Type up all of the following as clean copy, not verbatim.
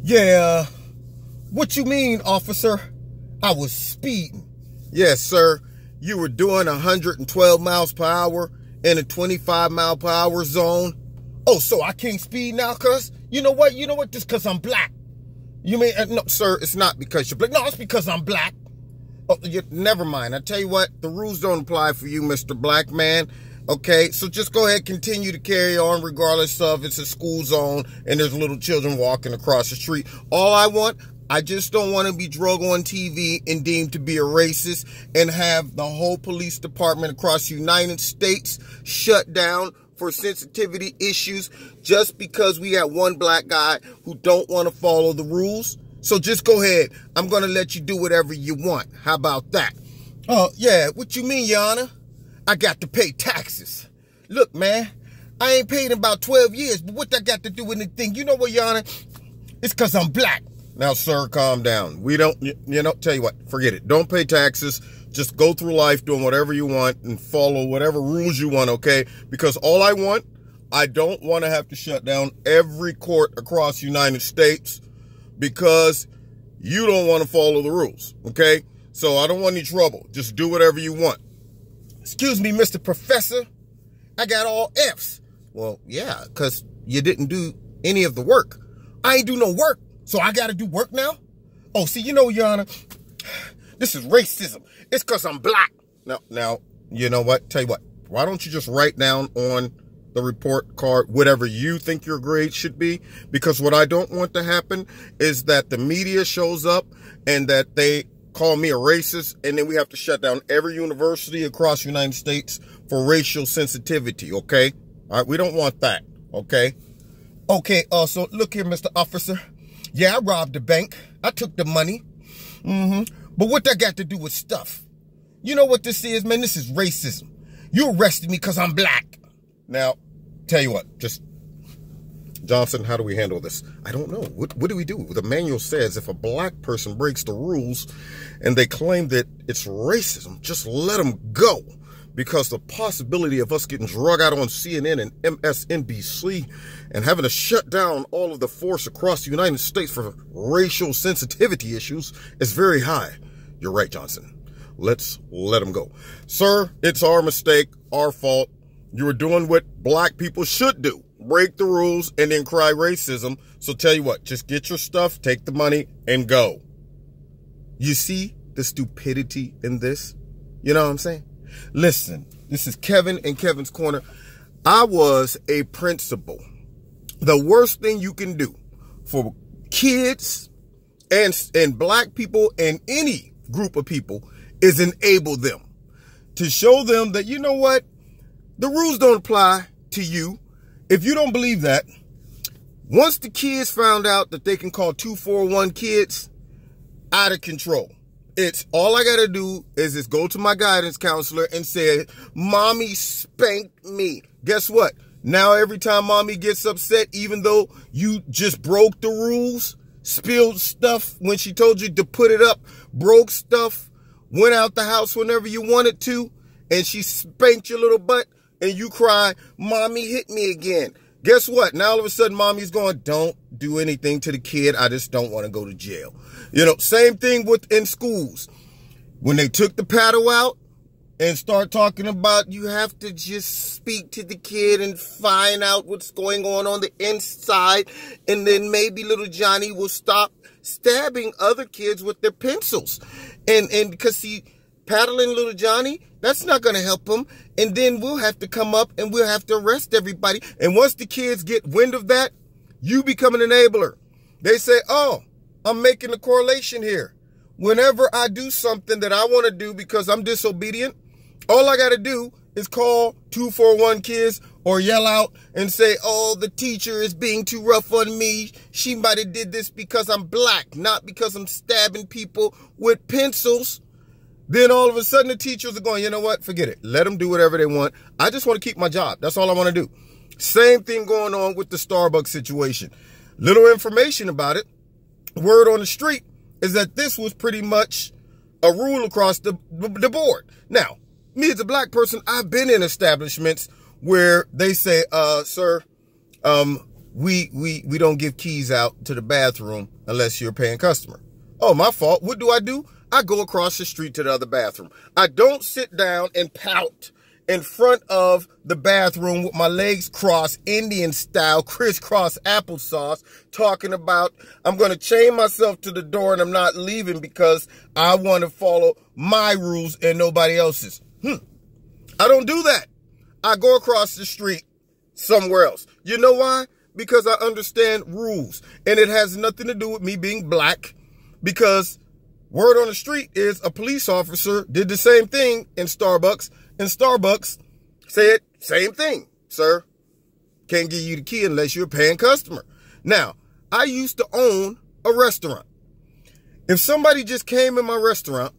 Yeah, what you mean, officer? I was speeding. Yes, sir. You were doing 112 miles per hour in a 25 mile per hour zone. Oh, so I can't speed now, cuz? You know what? Just because I'm black. You mean, no, sir, it's not because you're black. No, it's because I'm black. Oh, never mind. I tell you what, the rules don't apply for you, Mr. Black Man. Okay, so just go ahead, continue to carry on regardless of it's a school zone and there's little children walking across the street. I just don't want to be drug on TV and deemed to be a racist and have the whole police department across the United States shut down for sensitivity issues just because we got one black guy who don't want to follow the rules. So just go ahead. I'm going to let you do whatever you want. How about that? Oh, yeah. What you mean, Your Honor? I got to pay taxes. Look, man, I ain't paid in about 12 years, but what that got to do with anything? You know what, Your Honor? It's because I'm black. Now, sir, calm down. We don't, tell you what, forget it. Don't pay taxes. Just go through life doing whatever you want and follow whatever rules you want, okay? Because I don't want to have to shut down every court across the United States because you don't want to follow the rules, okay? So I don't want any trouble. Just do whatever you want. Excuse me, Mr. Professor. I got all F's. Well, yeah, because you didn't do any of the work. I ain't do no work, so I got to do work now? Oh, see, Your Honor, this is racism. It's because I'm black. Now, you know what? Tell you what. Why don't you just write down on the report card whatever you think your grade should be? Because what I don't want to happen is that the media shows up and that they call me a racist, and then we have to shut down every university across the United States for racial sensitivity, okay? All right, we don't want that, okay? Okay, so look here, Mr. Officer. Yeah, I robbed the bank. I took the money. But what that got to do with stuff? You know what this is, man? This is racism. You arrested me because I'm black. Now, tell you what, just Johnson, how do we handle this? I don't know. What do we do? The manual says if a black person breaks the rules and they claim that it's racism, just let them go. Because the possibility of us getting drug out on CNN and MSNBC and having to shut down all of the force across the United States for racial sensitivity issues is very high. You're right, Johnson. Let's let them go. Sir, it's our mistake, our fault. You were doing what black people should do. Break the rules and then cry racism. So tell you what, just get your stuff, take the money, and go. You see the stupidity in this? You know what I'm saying? Listen, this is Kevin in Kevin's Corner. I was a principal. The worst thing you can do for kids and black people and any group of people is enable them. To show them that, you know what? The rules don't apply to you. If you don't believe that, once the kids found out that they can call 241 kids, out of control. It's all I got to do is just go to my guidance counselor and say, Mommy spanked me. Guess what? Now every time Mommy gets upset, even though you just broke the rules, spilled stuff when she told you to put it up, broke stuff, went out the house whenever you wanted to, and she spanked your little butt, and you cry, Mommy hit me again. Guess what? Now all of a sudden Mommy's going, don't do anything to the kid. I just don't want to go to jail. Same thing in schools. When they took the paddle out and start talking about you have to just speak to the kid and find out what's going on the inside, and then maybe little Johnny will stop stabbing other kids with their pencils. And because paddling little Johnny, that's not going to help him. And then we'll have to come up and we'll have to arrest everybody. And once the kids get wind of that, you become an enabler. They say, oh, I'm making a correlation here. Whenever I do something that I want to do because I'm disobedient, all I got to do is call 241 kids or yell out and say, oh, the teacher is being too rough on me. She might have did this because I'm black, not because I'm stabbing people with pencils. Then all of a sudden the teachers are going, you know what? Forget it. Let them do whatever they want. I just want to keep my job. That's all I want to do. Same thing going on with the Starbucks situation. Little information about it. Word on the street is that this was pretty much a rule across the board. Now, me as a black person, I've been in establishments where they say, sir, we don't give keys out to the bathroom unless you're a paying customer. Oh, my fault. What do? I go across the street to the other bathroom. I don't sit down and pout in front of the bathroom with my legs crossed, Indian style, crisscross applesauce, talking about I'm going to chain myself to the door and I'm not leaving because I want to follow my rules and nobody else's. I don't do that. I go across the street somewhere else. You know why? Because I understand rules. And it has nothing to do with me being black, because word on the street is a police officer did the same thing in Starbucks, and Starbucks said, same thing, sir. Can't give you the key unless you're a paying customer. Now, I used to own a restaurant. If somebody just came in my restaurant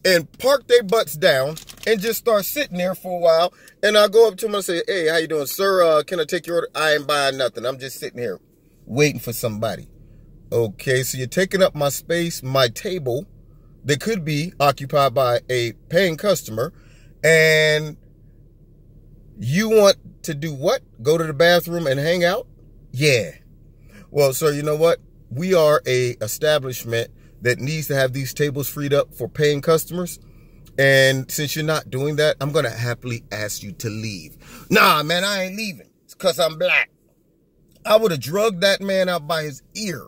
and parked their butts down and just start sitting there for a while, and I go up to them and say, hey, how you doing, sir? Can I take your order? I ain't buying nothing. I'm just sitting here waiting for somebody. Okay, so you're taking up my space, my table that could be occupied by a paying customer, and you want to do what? Go to the bathroom and hang out? Yeah. Well, sir, you know what? We are a establishment that needs to have these tables freed up for paying customers. And since you're not doing that, I'm going to happily ask you to leave. Nah, man, I ain't leaving. It's because I'm black. I would have drugged that man out by his ear.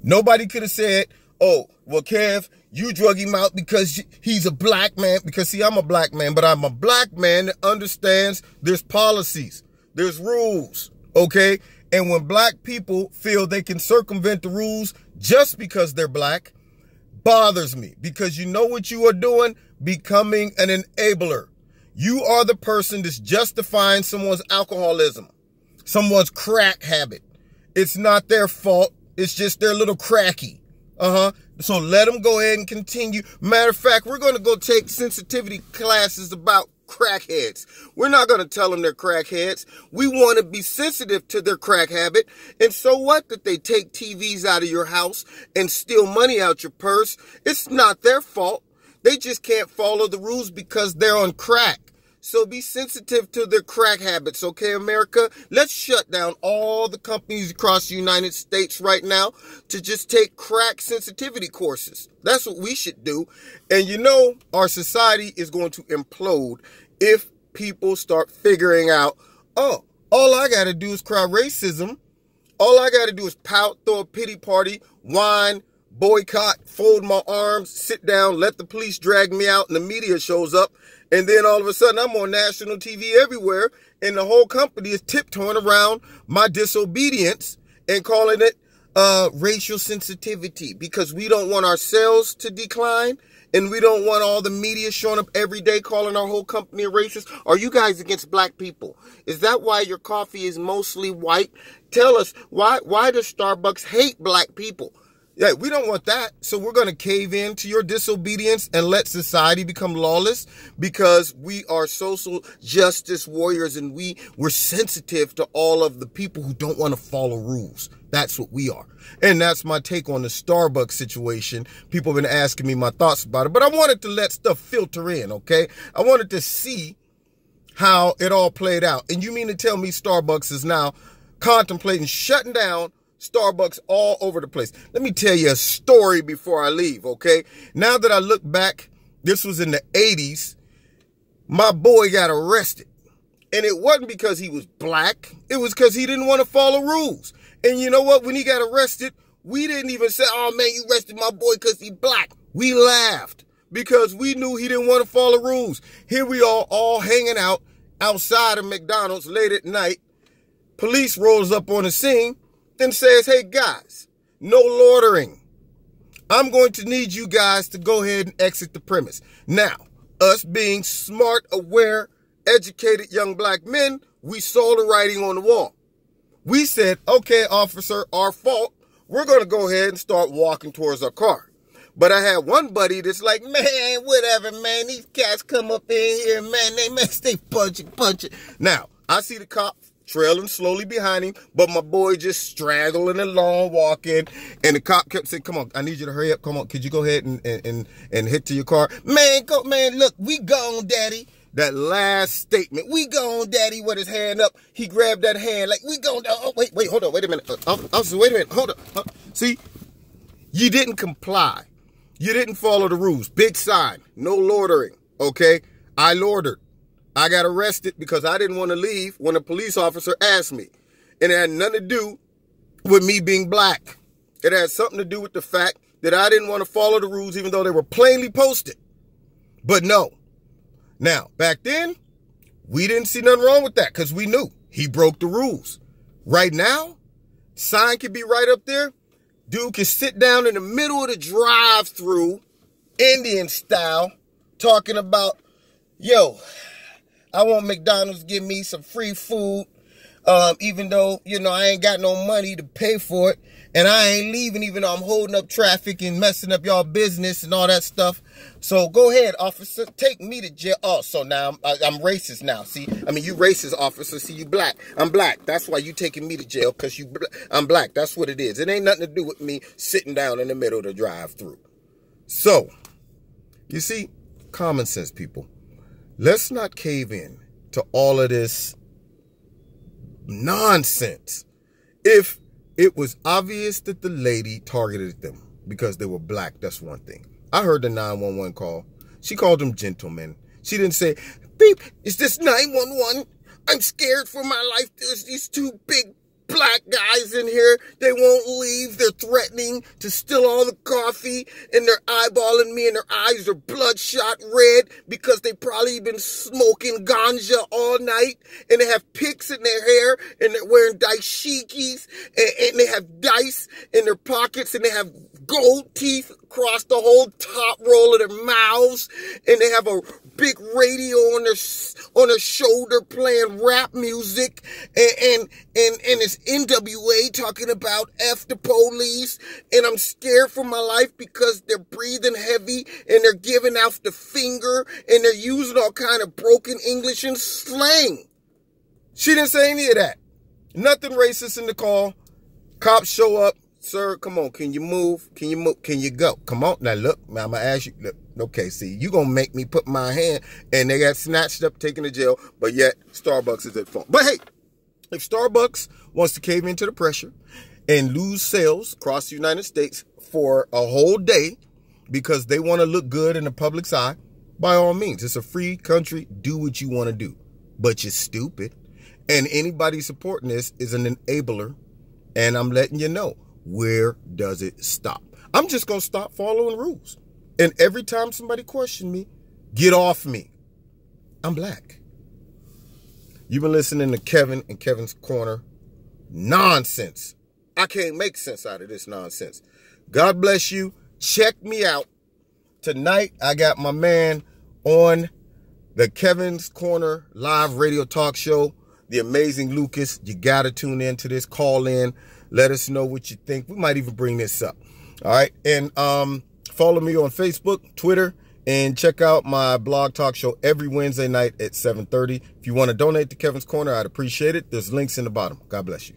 Nobody could have said, oh, well, Kev, you drug him out because he's a black man. Because, see, I'm a black man, but I'm a black man that understands there's policies, there's rules, okay? And when black people feel they can circumvent the rules just because they're black, bothers me, because you know what you are doing? Becoming an enabler. You are the person that's justifying someone's alcoholism, someone's crack habit. It's not their fault. It's just they're a little cracky. So let them go ahead and continue. Matter of fact, we're going to go take sensitivity classes about crackheads. We're not going to tell them they're crackheads. We want to be sensitive to their crack habit. And so what that they take TVs out of your house and steal money out your purse? It's not their fault. They just can't follow the rules because they're on crack. So be sensitive to their crack habits, okay, America? Let's shut down all the companies across the United States right now to just take crack sensitivity courses. That's what we should do. And you know, our society is going to implode if people start figuring out, oh, all I got to do is cry racism. All I got to do is pout, throw a pity party, whine, boycott, fold my arms, sit down, let the police drag me out, and the media shows up. And then all of a sudden, I'm on national TV everywhere, and the whole company is tiptoeing around my disobedience and calling it racial sensitivity, because we don't want our sales to decline, and we don't want all the media showing up every day calling our whole company a racist. Are you guys against black people? Is that why your coffee is mostly white? Tell us, why does Starbucks hate black people? Yeah, we don't want that. So we're going to cave in to your disobedience and let society become lawless, because we are social justice warriors, and we're sensitive to all of the people who don't want to follow rules. That's what we are. And that's my take on the Starbucks situation. People have been asking me my thoughts about it, but I wanted to let stuff filter in, okay? I wanted to see how it all played out. And you mean to tell me Starbucks is now contemplating shutting down Starbucks all over the place? Let me tell you a story before I leave, okay? Now that I look back, this was in the 80s, my boy got arrested. And it wasn't because he was black. It was because he didn't want to follow rules. And you know what? When he got arrested, we didn't even say, oh, man, you arrested my boy because he's black. We laughed because we knew he didn't want to follow rules. Here we are all hanging out outside of McDonald's late at night. Police rolls up on the scene and says, hey, guys, no loitering. I'm going to need you guys to go ahead and exit the premise. Now, us being smart, aware, educated young black men, we saw the writing on the wall. We said, okay, officer, our fault. We're going to go ahead and start walking towards our car. But I had one buddy that's like, man, whatever, man. These cats come up in here, man. They punching. Now, I see the cop trailing slowly behind him, but my boy just straggling along, walking, and the cop kept saying, come on, I need you to hurry up, come on, could you go ahead and head to your car? Man, look, we gone, daddy. that last statement. We gone, daddy, with his hand up. He grabbed that hand like, we gone. Oh, wait, hold on. Wait a minute. Officer, wait a minute. Hold on. See, you didn't comply. You didn't follow the rules. Big sign. No loitering. Okay? I loitered. I got arrested because I didn't want to leave when a police officer asked me. And it had nothing to do with me being black. It had something to do with the fact that I didn't want to follow the rules even though they were plainly posted. But no. Now, back then, we didn't see nothing wrong with that because we knew he broke the rules. Right now, sign could be right up there. Dude can sit down in the middle of the drive-thru, Indian style, talking about, yo, I want McDonald's to give me some free food, even though, I ain't got no money to pay for it. And I ain't leaving even though I'm holding up traffic and messing up y'all business and all that stuff. So go ahead, officer. Take me to jail. Oh, so now I'm racist now. See, you racist, officer. See, you black. I'm black. That's why you taking me to jail because I'm black. That's what it is. It ain't nothing to do with me sitting down in the middle of the drive-thru. So, you see, common sense, people. Let's not cave in to all of this nonsense. If it was obvious that the lady targeted them because they were black, that's one thing. I heard the 911 call. She called them gentlemen. She didn't say, beep, is this 911? I'm scared for my life. There's these two big black guys in here. They won't leave. They're threatening to steal all the coffee, and they're eyeballing me, and their eyes are bloodshot red because they probably been smoking ganja all night, and they have picks in their hair, and they're wearing dashikis, and they have dice in their pockets, and they have gold teeth across the whole top roll of their mouths, and they have a big radio on their shoulder playing rap music, and it's NWA talking about F the police, and I'm scared for my life because they're breathing heavy and they're giving out the finger and they're using all kind of broken English and slang. She didn't say any of that. Nothing racist in the call. Cops show up. Sir, come on. Can you move? Can you move? Can you go? Come on. Now, look. Now, I'm going to ask you. Look, okay, see, you going to make me put my hand. And they got snatched up, taken to jail. But yet, Starbucks is at fault. But hey, if Starbucks wants to cave into the pressure and lose sales across the United States for a whole day because they want to look good in the public's eye, by all means, it's a free country. Do what you want to do. But you're stupid. And anybody supporting this is an enabler. And I'm letting you know. Where does it stop? I'm just going to stop following rules. And every time somebody questions me, get off me. I'm black. You've been listening to Kevin and Kevin's Corner. Nonsense. I can't make sense out of this nonsense. God bless you. Check me out. Tonight, I got my man on the Kevin's Corner live radio talk show, the amazing Lucas. You got to tune in to this. Call in. Let us know what you think. We might even bring this up. All right. And follow me on Facebook, Twitter, and check out my blog talk show every Wednesday night at 7:30. If you want to donate to Kevin's Corner, I'd appreciate it. There's links in the bottom. God bless you.